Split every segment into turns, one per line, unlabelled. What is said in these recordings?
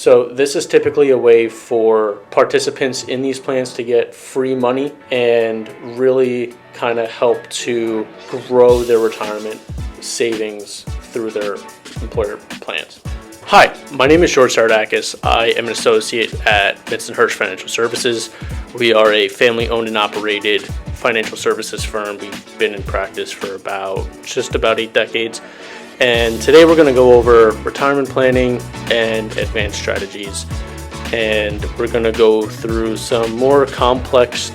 So this is typically a way for participants in these plans to get free money and really kind of help to grow their retirement savings through their employer plans. Hi, my name is George Sardakis. I am an associate at Vincent Hirsch Financial Services. We are a family-owned and operated financial services firm. We've been in practice for just about 8 decades. And today we're going to go over retirement planning and advanced strategies. And we're going to go through some more complex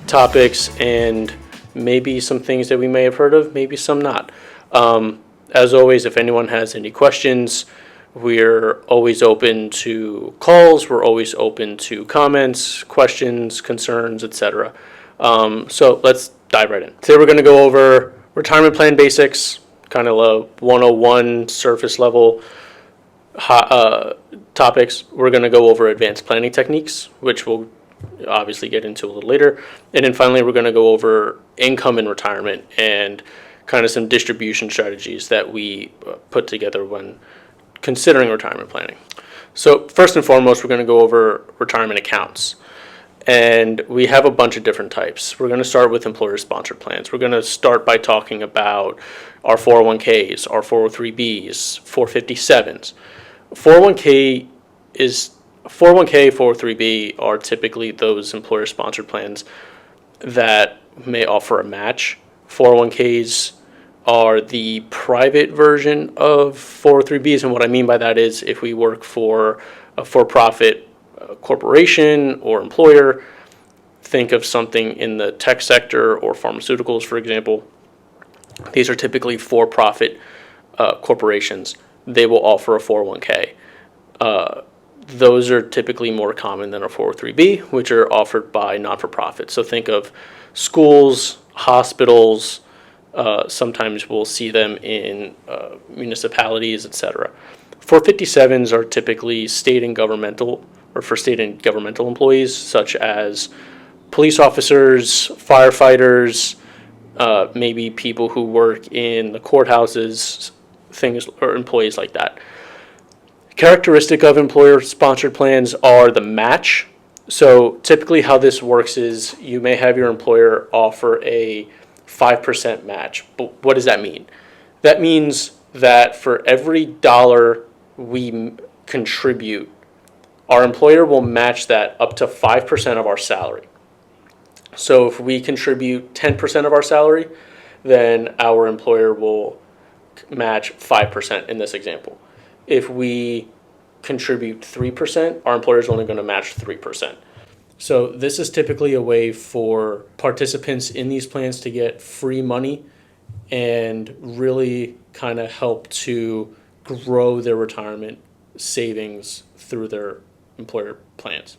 topics and maybe some things that we may have heard of, maybe some not. As always, if anyone has any questions, we're always open to calls. We're always open to comments, questions, concerns, etc. So let's dive right in. Today we're going to go over retirement plan basics, kind of a 101 surface level topics. We're going to go over advanced planning techniques, which we'll obviously get into a little later. And then finally, we're going to go over income in retirement and kind of some distribution strategies that we put together when considering retirement planning. So first and foremost, we're going to go over retirement accounts. And we have a bunch of different types. We're going to start with employer-sponsored plans. We're going to start by talking about our 401ks, our 403bs, 457s. 401k, 403b are typically those employer-sponsored plans that may offer a match. 401ks are the private version of 403bs, and what I mean by that is if we work for a for-profit corporation or employer, think of something in the tech sector or pharmaceuticals, for example. These are typically for-profit corporations. They will offer a 401k. Those are typically more common than a 403b, which are offered by not-for-profits. So think of schools, hospitals. Sometimes we'll see them in municipalities, etc. 457s are typically state and governmental, or for state and governmental employees, such as police officers, firefighters, maybe people who work in the courthouses, things or employees like that. Characteristic of employer-sponsored plans are the match. So typically how this works is you may have your employer offer a 5% match. But what does that mean? That means that for every dollar we contribute, our employer will match that up to 5% of our salary. So if we contribute 10% of our salary, then our employer will match 5% in this example. If we contribute 3%, our employer is only going to match 3%. So this is typically a way for participants in these plans to get free money and really kind of help to grow their retirement savings through their employer plans.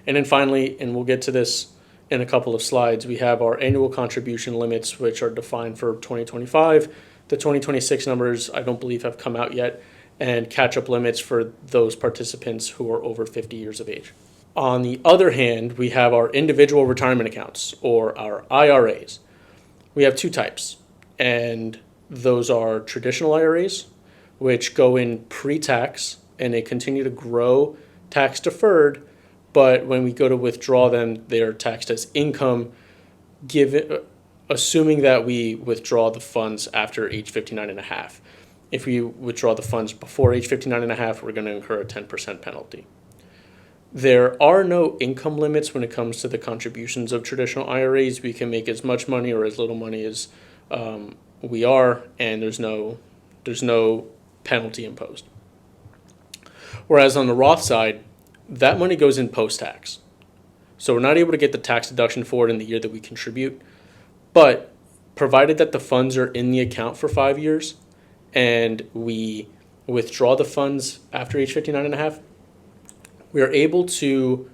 And then finally, and we'll get to this in a couple of slides, we have our annual contribution limits, which are defined for 2025. The 2026 numbers I don't believe have come out yet, and catch-up limits for those participants who are over 50 years of age. On the other hand, we have our individual retirement accounts, or our IRAs. We have 2 types, and those are traditional IRAs, which go in pre-tax, and they continue to grow tax deferred, but when we go to withdraw them, they're taxed as income, assuming that we withdraw the funds after age 59 and a half. If we withdraw the funds before age 59 and a half, we're going to incur a 10% penalty. There are no income limits when it comes to the contributions of traditional IRAs. We can make as much money or as little money as we are, and there's no penalty imposed. Whereas on the Roth side, that money goes in post-tax. So we're not able to get the tax deduction for it in the year that we contribute, but provided that the funds are in the account for 5 years and we withdraw the funds after age 59 and a half, we are able to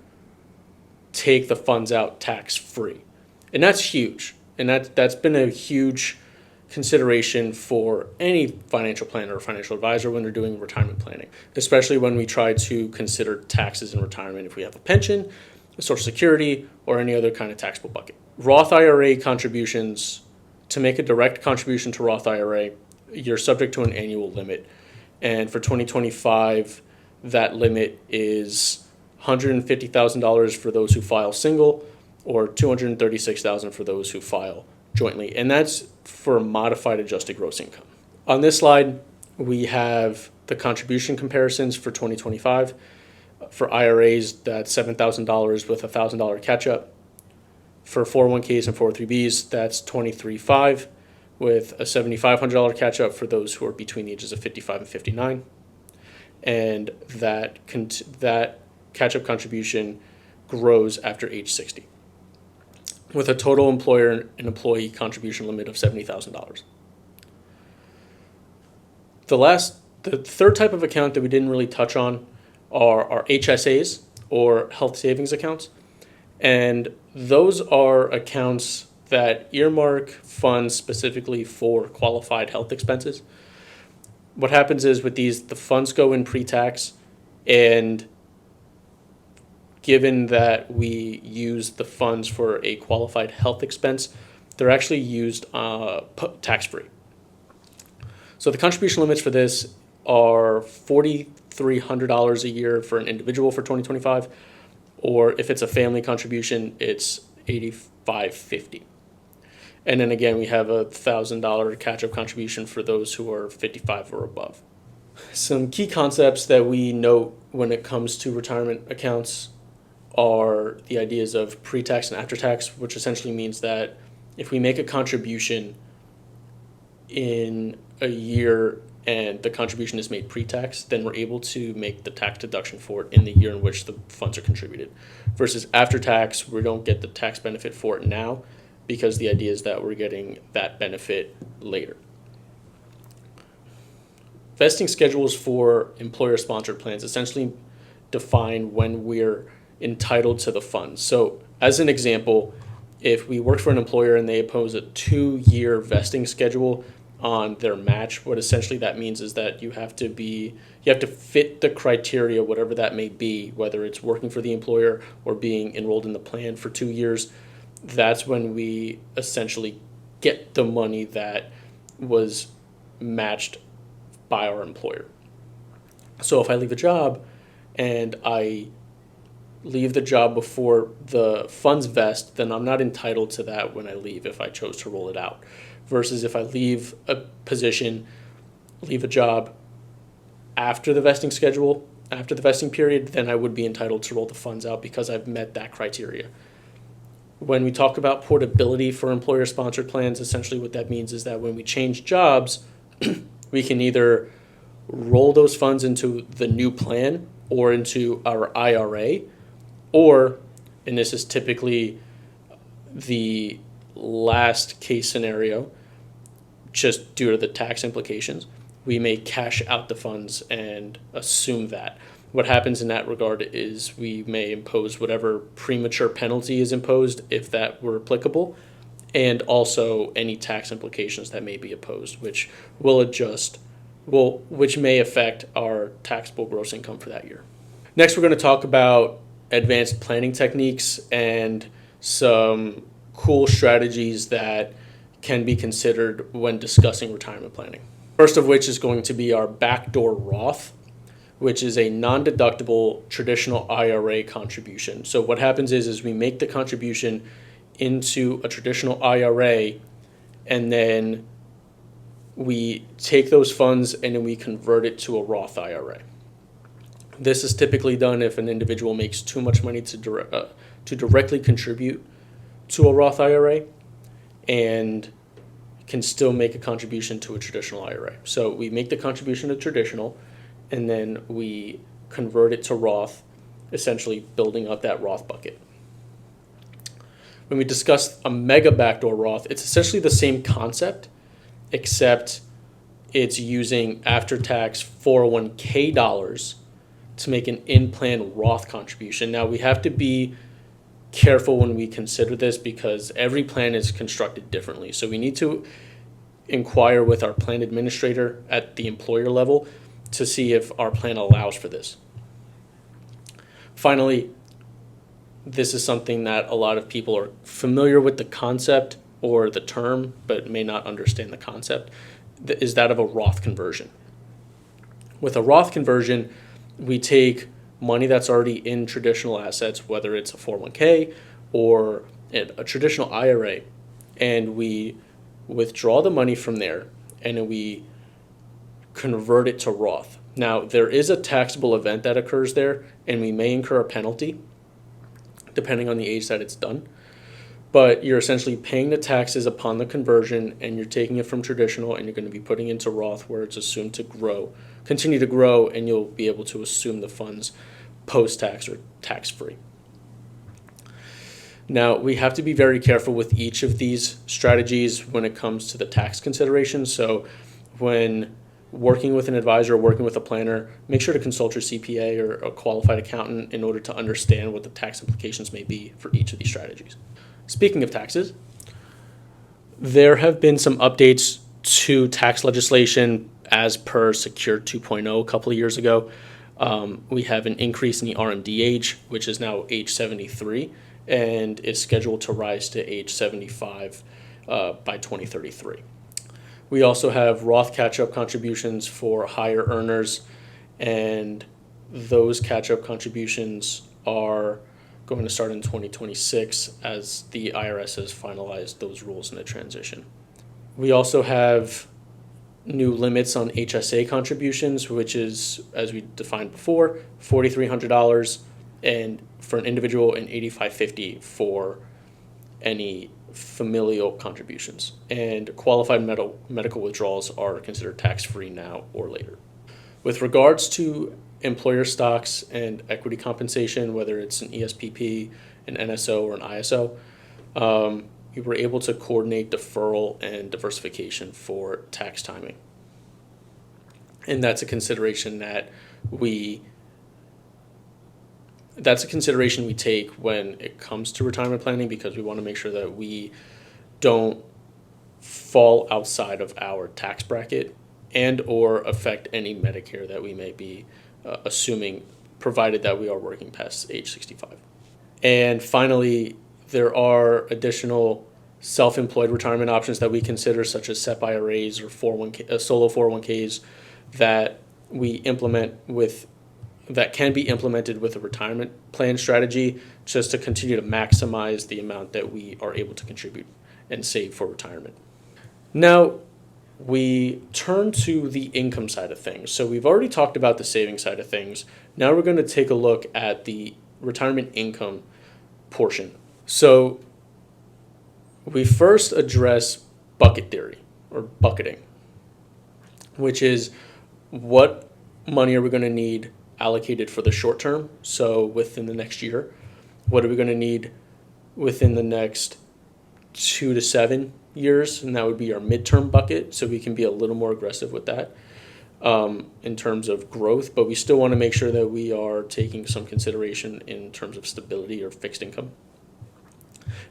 take the funds out tax-free. And that's huge. And that's been a huge consideration for any financial planner or financial advisor when they're doing retirement planning, especially when we try to consider taxes in retirement if we have a pension, a Social Security, or any other kind of taxable bucket. Roth IRA contributions, to make a direct contribution to Roth IRA, you're subject to an annual limit. And for 2025, that limit is $150,000 for those who file single, or $236,000 for those who file jointly, and that's for modified adjusted gross income. On this slide, we have the contribution comparisons for 2025. For IRAs, that's $7,000 with a $1,000 catch-up. For 401ks and 403bs, that's $23,500 with a $7,500 catch-up for those who are between the ages of 55 and 59. And that catch-up contribution grows after age 60, with a total employer and employee contribution limit of $70,000. The third type of account that we didn't really touch on are our HSAs, or health savings accounts. And those are accounts that earmark funds specifically for qualified health expenses. What happens is with these, the funds go in pre-tax, and given that we use the funds for a qualified health expense, they're actually used tax-free. So the contribution limits for this are $4,300 a year for an individual for 2025, or if it's a family contribution, it's $8,550. And then again, we have a $1,000 catch-up contribution for those who are 55 or above. Some key concepts that we note when it comes to retirement accounts are the ideas of pre-tax and after-tax, which essentially means that if we make a contribution in a year and the contribution is made pre-tax, then we're able to make the tax deduction for it in the year in which the funds are contributed. Versus after-tax, we don't get the tax benefit for it now, because the idea is that we're getting that benefit later. Vesting schedules for employer-sponsored plans essentially define when we're entitled to the funds. So as an example, if we work for an employer and they impose a 2-year vesting schedule on their match, what essentially that means is that you have to fit the criteria, whatever that may be, whether it's working for the employer or being enrolled in the plan for 2 years. That's when we essentially get the money that was matched by our employer. So if I leave a job and I leave the job before the funds vest, then I'm not entitled to that when I leave if I chose to roll it out. Versus if I leave a position, leave a job after the vesting schedule, after the vesting period, then I would be entitled to roll the funds out because I've met that criteria. When we talk about portability for employer-sponsored plans, essentially what that means is that when we change jobs, we can either roll those funds into the new plan or into our IRA, or, and this is typically the last case scenario, just due to the tax implications, we may cash out the funds and assume that. What happens in that regard is we may impose whatever premature penalty is imposed, if that were applicable, and also any tax implications that may be imposed, which which may affect our taxable gross income for that year. Next, we're going to talk about advanced planning techniques and some cool strategies that can be considered when discussing retirement planning. First of which is going to be our backdoor Roth, which is a non-deductible traditional IRA contribution. So what happens is we make the contribution into a traditional IRA, and then we take those funds and then we convert it to a Roth IRA. This is typically done if an individual makes too much money to directly contribute to a Roth IRA and can still make a contribution to a traditional IRA. So we make the contribution to traditional, and then we convert it to Roth, essentially building up that Roth bucket. When we discuss a mega backdoor Roth, it's essentially the same concept, except it's using after-tax 401k dollars to make an in-plan Roth contribution. Now, we have to be careful when we consider this because every plan is constructed differently. So we need to inquire with our plan administrator at the employer level to see if our plan allows for this. Finally, this is something that a lot of people are familiar with the concept or the term, but may not understand the concept, is that of a Roth conversion. With a Roth conversion, we take money that's already in traditional assets, whether it's a 401k or a traditional IRA, and we withdraw the money from there and then we convert it to Roth. Now, there is a taxable event that occurs there, and we may incur a penalty depending on the age that it's done. But you're essentially paying the taxes upon the conversion, and you're taking it from traditional and you're going to be putting into Roth, where it's assumed to grow, continue to grow, and you'll be able to assume the funds post-tax or tax-free. Now, we have to be very careful with each of these strategies when it comes to the tax considerations. So when working with an advisor or working with a planner, make sure to consult your CPA or a qualified accountant in order to understand what the tax implications may be for each of these strategies. Speaking of taxes, there have been some updates to tax legislation as per Secure 2.0 a couple of years ago. We have an increase in the RMD age, which is now age 73, and is scheduled to rise to age 75 by 2033. We also have Roth catch-up contributions for higher earners, and those catch-up contributions are going to start in 2026 as the IRS has finalized those rules in the transition. We also have new limits on HSA contributions, which is, as we defined before, $4,300 and for an individual and $8,550 for any familial contributions. And qualified medical withdrawals are considered tax-free now or later. With regards to employer stocks and equity compensation, whether it's an ESPP, an NSO, or an ISO, we were able to coordinate deferral and diversification for tax timing. And that's a consideration we take when it comes to retirement planning, because we want to make sure that we don't fall outside of our tax bracket and or affect any Medicare that we may be assuming, provided that we are working past age 65. And finally, there are additional self-employed retirement options that we consider, such as SEP IRAs or solo 401ks that can be implemented with a retirement plan strategy, just to continue to maximize the amount that we are able to contribute and save for retirement. Now, we turn to the income side of things. So we've already talked about the saving side of things. Now we're going to take a look at the retirement income portion. So we first address bucket theory or bucketing, which is what money are we going to need allocated for the short term, so within the next year. What are we going to need within the next 2 to 7 years, and that would be our midterm bucket, so we can be a little more aggressive with that in terms of growth, but we still want to make sure that we are taking some consideration in terms of stability or fixed income.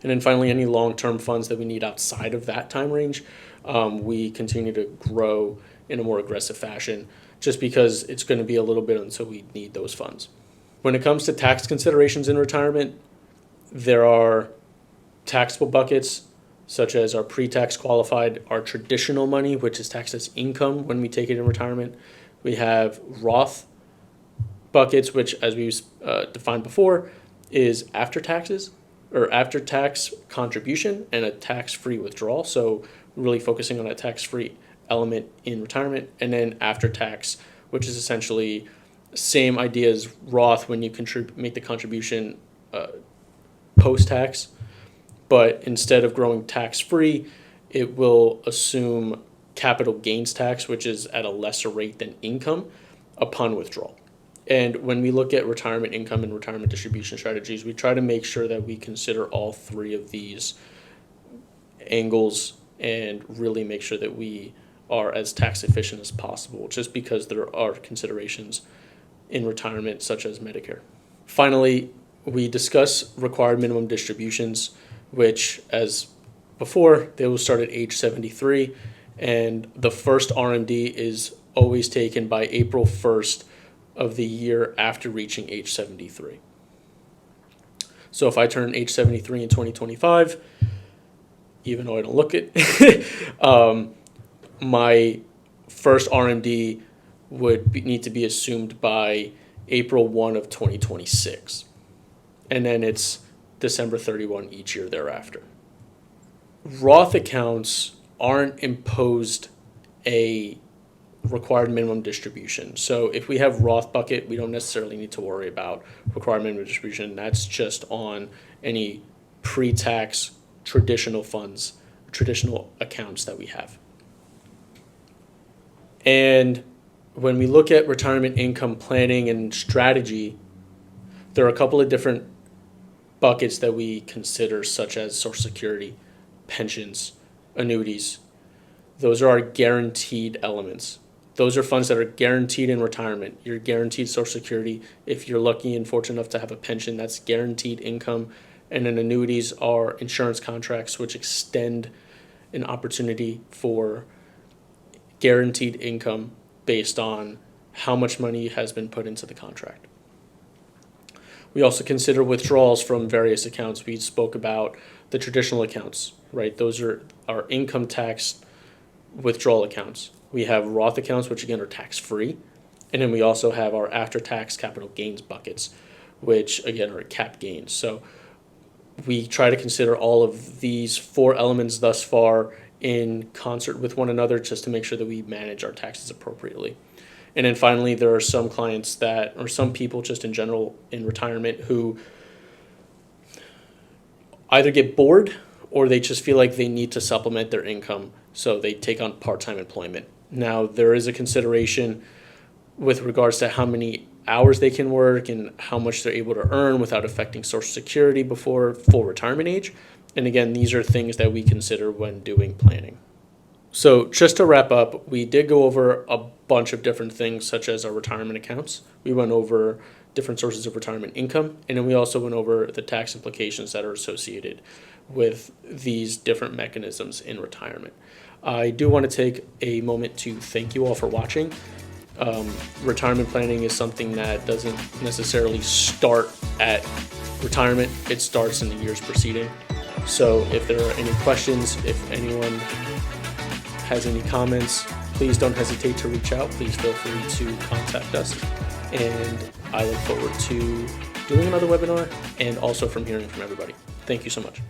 And then finally, any long-term funds that we need outside of that time range, we continue to grow in a more aggressive fashion, just because it's going to be a little bit until we need those funds. When it comes to tax considerations in retirement, there are taxable buckets, such as our pre-tax qualified, our traditional money, which is taxed as income when we take it in retirement. We have Roth buckets, which, as we defined before, is after taxes or after tax contribution and a tax-free withdrawal. So really focusing on that tax-free element in retirement. And then after tax, which is essentially same idea as Roth when you make the contribution post-tax, but instead of growing tax-free, it will assume capital gains tax, which is at a lesser rate than income upon withdrawal. And when we look at retirement income and retirement distribution strategies, we try to make sure that we consider all three of these angles and really make sure that we are as tax efficient as possible, just because there are considerations in retirement such as Medicare. Finally, we discuss required minimum distributions, which, as before, they will start at age 73, and the first RMD is always taken by April 1st of the year after reaching age 73. So if I turn age 73 in 2025, even though I don't look it, my first RMD would need to be assumed by April 1 of 2026. And then it's December 31 each year thereafter. Roth accounts aren't imposed a required minimum distribution. So if we have Roth bucket, we don't necessarily need to worry about required minimum distribution. That's just on any pre-tax traditional funds, traditional accounts that we have. And when we look at retirement income planning and strategy, there are a couple of different buckets that we consider, such as Social Security, pensions, annuities. Those are our guaranteed elements. Those are funds that are guaranteed in retirement. You're guaranteed Social Security. If you're lucky and fortunate enough to have a pension, that's guaranteed income. And then annuities are insurance contracts which extend an opportunity for guaranteed income based on how much money has been put into the contract. We also consider withdrawals from various accounts. We spoke about the traditional accounts, right? Those are our income tax withdrawal accounts. We have Roth accounts, which again are tax-free. And then we also have our after-tax capital gains buckets, which again are cap gains. So we try to consider all of these four elements thus far in concert with one another just to make sure that we manage our taxes appropriately. And then finally, there are some clients that, or some people just in general in retirement who either get bored or they just feel like they need to supplement their income, so they take on part-time employment. Now, there is a consideration with regards to how many hours they can work and how much they're able to earn without affecting Social Security before full retirement age. And again, these are things that we consider when doing planning. So just to wrap up, we did go over a bunch of different things, such as our retirement accounts. We went over different sources of retirement income, and then we also went over the tax implications that are associated with these different mechanisms in retirement. I do want to take a moment to thank you all for watching. Retirement planning is something that doesn't necessarily start at retirement. It starts in the years preceding. So if there are any questions, if anyone has any comments, please don't hesitate to reach out. Please feel free to contact us. And I look forward to doing another webinar and also from hearing from everybody. Thank you so much.